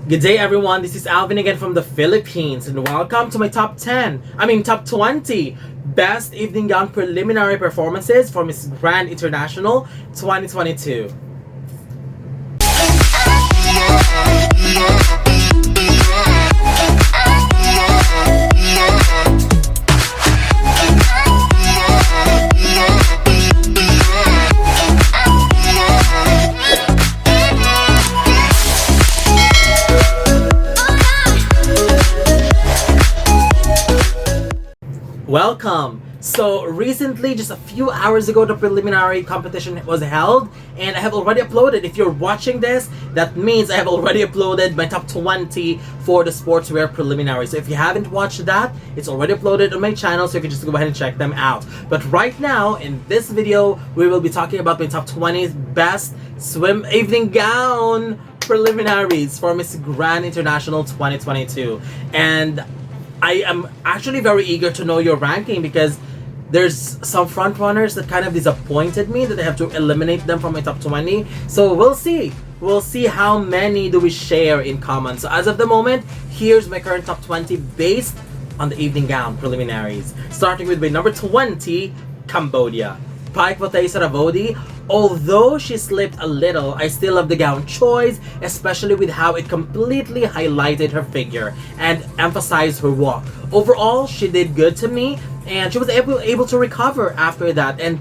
Good day everyone, this is Alvin again from the Philippines and welcome to my top 20 best evening gown preliminary performances for Miss Grand International 2022. Welcome! So recently, just a few hours ago, the preliminary competition was held and I have already uploaded. If you're watching this, that means I have already uploaded my top 20 for the sportswear preliminary. So if you haven't watched that, it's already uploaded on my channel, so you can just go ahead and check them out. But right now, in this video, we will be talking about my top 20 best swim evening gown preliminaries for Miss Grand International 2022. And I am actually very eager to know your ranking because there's some front runners that kind of disappointed me that I have to eliminate them from my top 20. So we'll see. We'll see how many do we share in common. So as of the moment, here's my current top 20 based on the evening gown preliminaries. Starting with my number 20, Cambodia. Paikvotay Saravodi. Although she slipped a little, I still love the gown choice, especially with how it completely highlighted her figure and emphasized her walk. Overall, she did good to me, and she was able to recover after that, and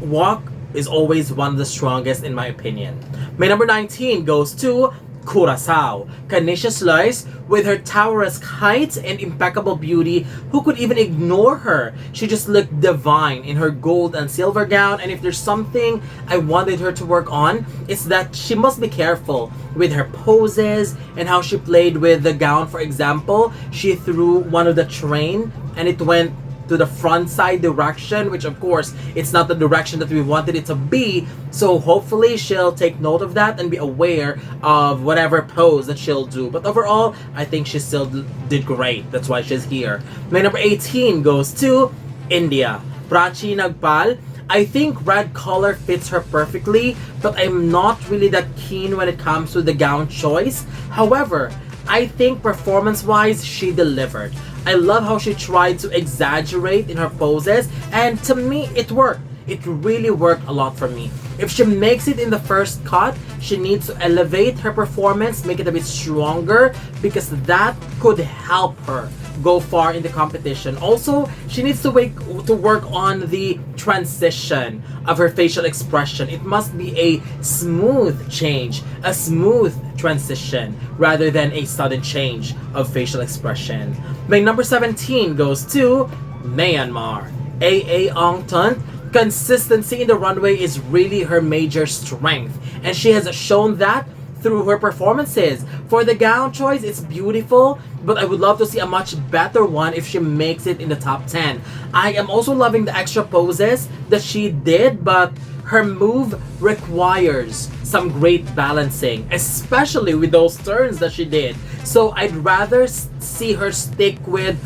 walk is always one of the strongest in my opinion. My number 19 goes to Curacao. Kanisha Slice, with her tower-esque height and impeccable beauty, who could even ignore her? She just looked divine in her gold and silver gown, and if there's something I wanted her to work on, it's that she must be careful with her poses and how she played with the gown. For example, she threw one of the train and it went to the front side direction, which of course it's not the direction that we wanted it to be. So hopefully she'll take note of that and be aware of whatever pose that she'll do. But overall, I think she still did great. That's why she's here. My number 18 goes to India. Prachi Nagpal. I think red color fits her perfectly, but I'm not really that keen when it comes to the gown choice. However, I think performance-wise, she delivered. I love how she tried to exaggerate in her poses, and to me, it worked. It really worked a lot for me. If she makes it in the first cut, she needs to elevate her performance, make it a bit stronger, because that could help her go far in the competition. Also, she needs to work on the transition of her facial expression. It must be a smooth change, a smooth transition, rather than a sudden change of facial expression. My number 17 goes to Myanmar. A Ong Tunt. Consistency in the runway is really her major strength, and she has shown that through her performances. For the gown choice, it's beautiful, but I would love to see a much better one if she makes it in the top 10. I am also loving the extra poses that she did, but her move requires some great balancing, especially with those turns that she did. So I'd rather see her stick with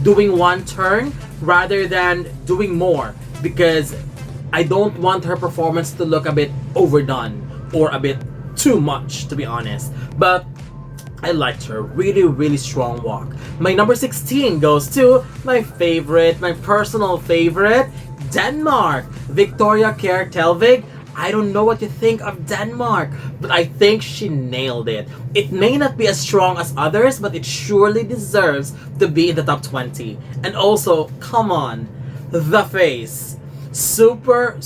doing one turn rather than doing more, because I don't want her performance to look a bit overdone or a bit too much, to be honest. But I liked her. Really strong walk. My number 16 goes to my personal favorite, Denmark. Victoria Kjær. I don't know what you think of Denmark, but I think she nailed it. It may not be as strong as others, but it surely deserves to be in the top 20. And also, come on, the face. Super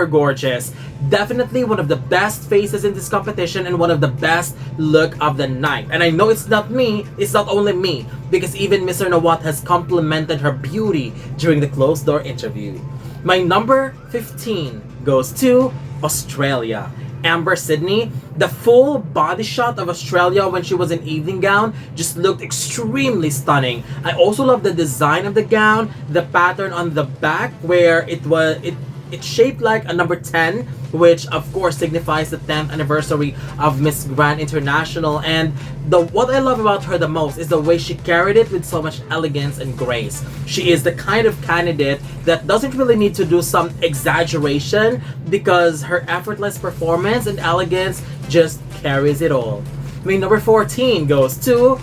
gorgeous. Definitely one of the best faces in this competition and one of the best look of the night. And I know it's not only me, because even Mr. Nawat has complimented her beauty during the closed door interview. My number 15 goes to Australia. Amber Sydney. The full body shot of Australia when she was in evening gown just looked extremely stunning. I also love the design of the gown, the pattern on the back where it's shaped like a number 10, which of course signifies the 10th anniversary of Miss Grand International. And what I love about her the most is the way she carried it with so much elegance and grace. She is the kind of candidate that doesn't really need to do some exaggeration, because her effortless performance and elegance just carries it all. My number 14 goes to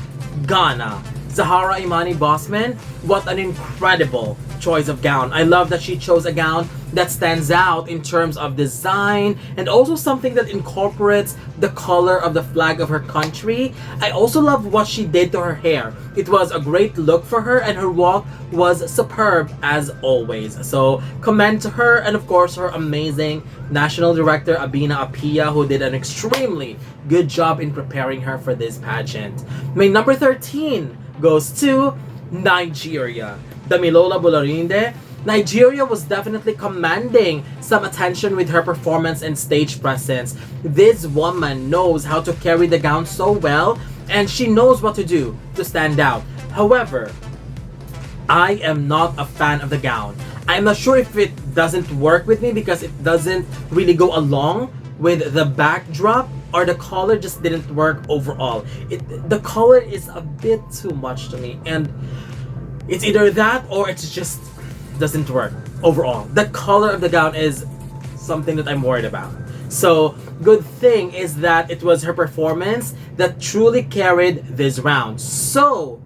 Ghana. Zahara Imani Bosman, what an incredible choice of gown. I love that she chose a gown that stands out in terms of design and also something that incorporates the color of the flag of her country. I also love what she did to her hair. It was a great look for her and her walk was superb as always. So commend to her and of course her amazing National Director Abina Apia, who did an extremely good job in preparing her for this pageant. My number 13 goes to Nigeria. Damilola Bularinde. Nigeria was definitely commanding some attention with her performance and stage presence. This woman knows how to carry the gown so well and she knows what to do to stand out. However, I am not a fan of the gown. I'm not sure if it doesn't work with me because it doesn't really go along with the backdrop or the color just didn't work overall. The color is a bit too much to me and it's either that or it just doesn't work overall. The color of the gown is something that I'm worried about. So good thing is that it was her performance that truly carried this round. So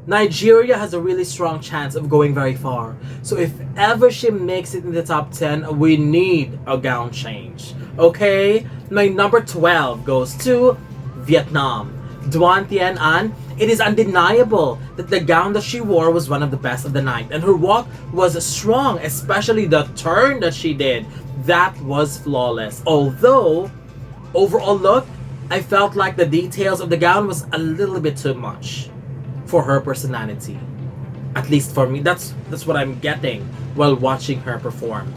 Nigeria has a really strong chance of going very far. So if ever she makes it in the top 10, we need a gown change. Okay? My number 12 goes to Vietnam. Duan Tien An. It is undeniable that the gown that she wore was one of the best of the night and her walk was strong, especially the turn that she did. That was flawless. Although, overall look, I felt like the details of the gown was a little bit too much for her personality. At least for me, that's what I'm getting while watching her perform.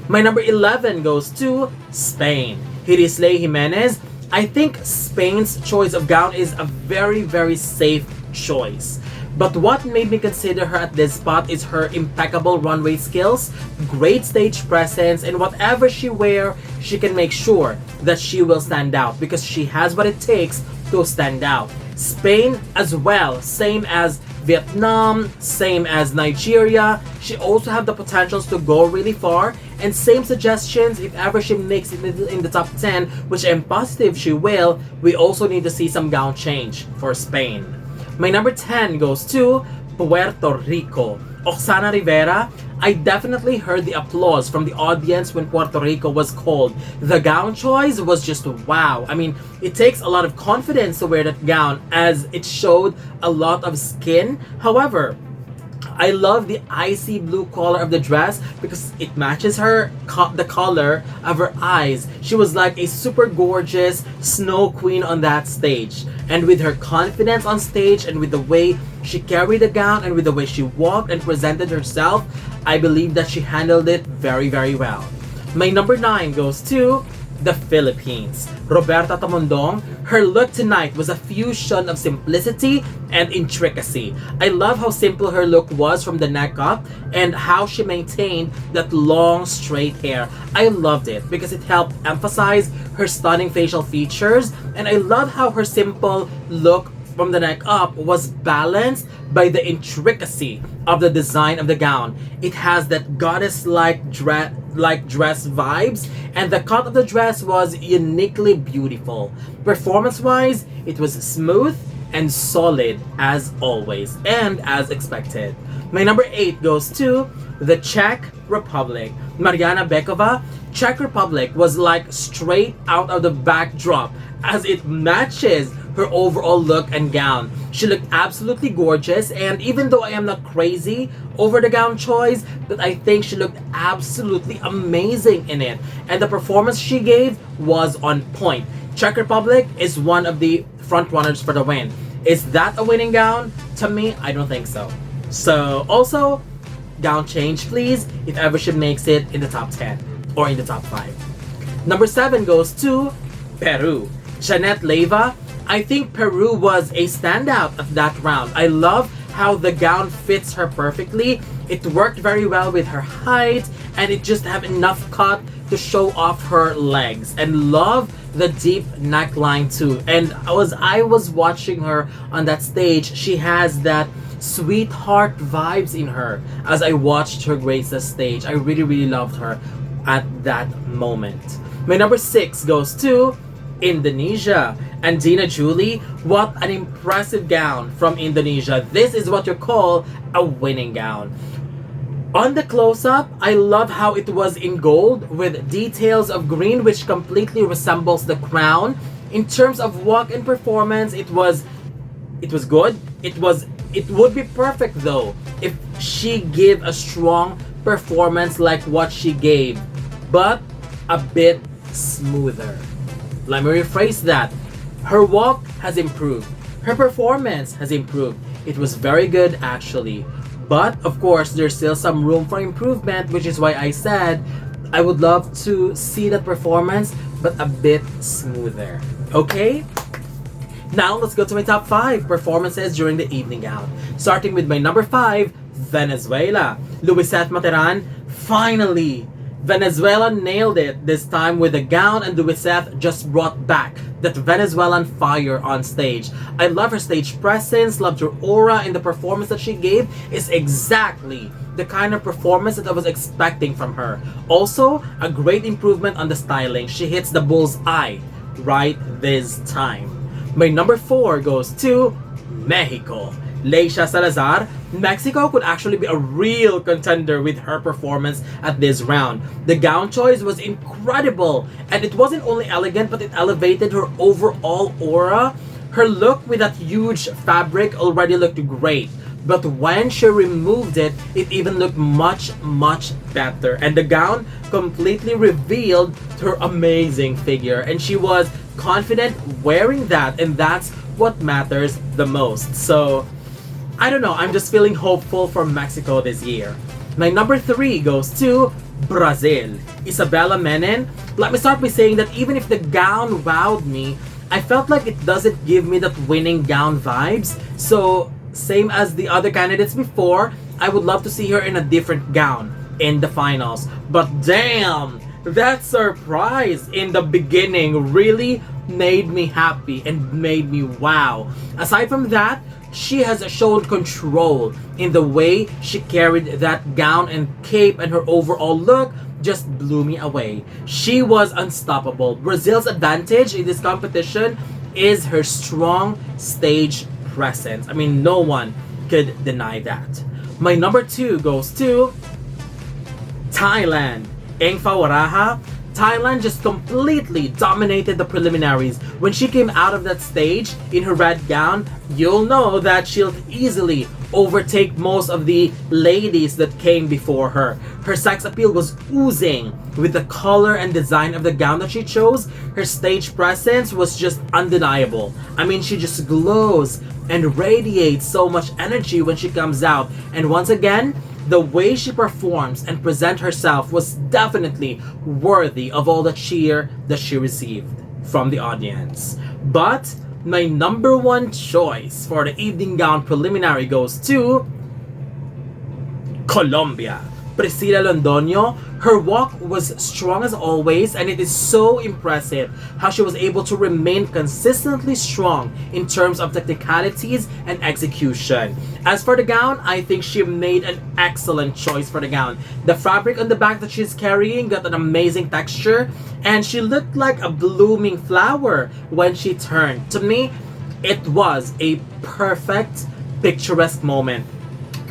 My number 11 goes to Spain. Hirisley Jimenez. I think Spain's choice of gown is a very, very safe choice. But what made me consider her at this spot is her impeccable runway skills, great stage presence, and whatever she wears, she can make sure that she will stand out because she has what it takes to stand out. Spain as well, same as Vietnam, same as Nigeria. She also have the potentials to go really far. And same suggestions, if ever she makes it in the top 10, which I'm positive she will, we also need to see some gown change for Spain. My number 10 goes to Puerto Rico. Oksana Rivera. I definitely heard the applause from the audience when Puerto Rico was called. The gown choice was just wow. I mean, it takes a lot of confidence to wear that gown as it showed a lot of skin. However, I love the icy blue color of the dress because it matches her the color of her eyes. She was like a super gorgeous snow queen on that stage. And with her confidence on stage and with the way she carried the gown and with the way she walked and presented herself, I believe that she handled it very, very well. My number 9 goes to the Philippines. Roberta Tamondong. Her look tonight was a fusion of simplicity and intricacy. I love how simple her look was from the neck up and how she maintained that long straight hair. I loved it because it helped emphasize her stunning facial features, and I love how her simple look from the neck up was balanced by the intricacy of the design of the gown. It has that goddess-like dress vibes, and the cut of the dress was uniquely beautiful. Performance-wise, it was smooth and solid as always, and as expected. My number 8 goes to the Czech Republic. Mariana Bekova. Czech Republic was like straight out of the backdrop as it matches her overall look and gown. She looked absolutely gorgeous, and even though I am not crazy over the gown choice, but I think she looked absolutely amazing in it, and the performance she gave was on point. Czech Republic is one of the front runners for the win. Is that a winning gown? To me, I don't think so. So also, gown change please if ever she makes it in the top 10 or in the top 5. Number 7 goes to Peru. Jeanette Leyva. I think Peru was a standout of that round. I love how the gown fits her perfectly. It worked very well with her height, and it just have enough cut to show off her legs. And love the deep neckline too. And as I was watching her on that stage, she has that sweetheart vibes in her as I watched her grace the stage. I really, really loved her at that moment. My number 6 goes to Indonesia. And Dina Julie, what an impressive gown from Indonesia. This is what you call a winning gown. On the close-up, I love how it was in gold with details of green which completely resembles the crown. In terms of walk and performance, it was good. It would be perfect though if she gave a strong performance like what she gave, but a bit smoother. Let me rephrase that. Her walk has improved. Her performance has improved. It was very good actually. But of course, there's still some room for improvement, which is why I said I would love to see that performance, but a bit smoother. Okay? Now let's go to my top 5 performances during the evening gown. Starting with my number 5, Venezuela. Luisette Materan, finally! Venezuela nailed it this time with the gown, and Luisette just brought back that Venezuelan fire on stage. I love her stage presence, loved her aura, and the performance that she gave is exactly the kind of performance that I was expecting from her. Also, a great improvement on the styling. She hits the bull's eye right this time. My number 4 goes to Mexico. Leisha Salazar. Mexico could actually be a real contender with her performance at this round. The gown choice was incredible, and it wasn't only elegant, but it elevated her overall aura. Her look with that huge fabric already looked great, but when she removed it, it even looked much better. And the gown completely revealed her amazing figure, and she was confident wearing that, and that's what matters the most. So I don't know, I'm just feeling hopeful for Mexico this year. My number 3 goes to Brazil. Isabella Menem. Let me start by saying that even if the gown wowed me, I felt like it doesn't give me that winning gown vibes. So same as the other candidates before, I would love to see her in a different gown in the finals. But damn, that surprise in the beginning really made me happy and made me wow. Aside from that, she has shown control in the way she carried that gown and cape, and her overall look just blew me away. She was unstoppable. Brazil's advantage in this competition is her strong stage presence. I mean, no one could deny that. My number 2 goes to Thailand. Engfa Waraha. Thailand just completely dominated the preliminaries. When she came out of that stage in her red gown, you'll know that she'll easily overtake most of the ladies that came before her. Her sex appeal was oozing with the color and design of the gown that she chose. Her stage presence was just undeniable. I mean, she just glows and radiates so much energy when she comes out. And once again, the way she performs and presents herself was definitely worthy of all the cheer that she received from the audience. But my number 1 choice for the evening gown preliminary goes to Colombia. Priscilla Londoño. Her walk was strong as always, and it is so impressive how she was able to remain consistently strong in terms of technicalities and execution. As for the gown, I think she made an excellent choice for the gown. The fabric on the back that she's carrying got an amazing texture, and she looked like a blooming flower when she turned. To me, it was a perfect picturesque moment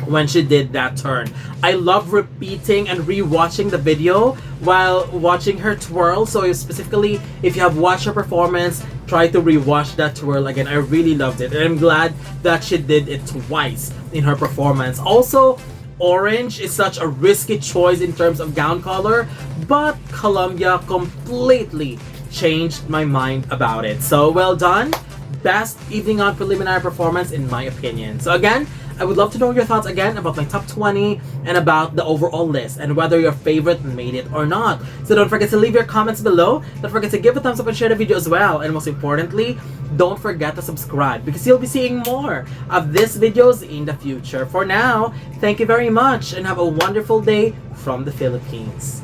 when she did that turn. I love repeating and rewatching the video while watching her twirl. So specifically, if you have watched her performance, try to rewatch that twirl again. I really loved it, and I'm glad that she did it twice in her performance. Also, orange is such a risky choice in terms of gown color, but Colombia completely changed my mind about it. So well done. Best evening on preliminary performance in my opinion. So again, I would love to know your thoughts again about my top 20 and about the overall list and whether your favorite made it or not. So don't forget to leave your comments below. Don't forget to give a thumbs up and share the video as well. And most importantly, don't forget to subscribe because you'll be seeing more of these videos in the future. For now, thank you very much and have a wonderful day from the Philippines.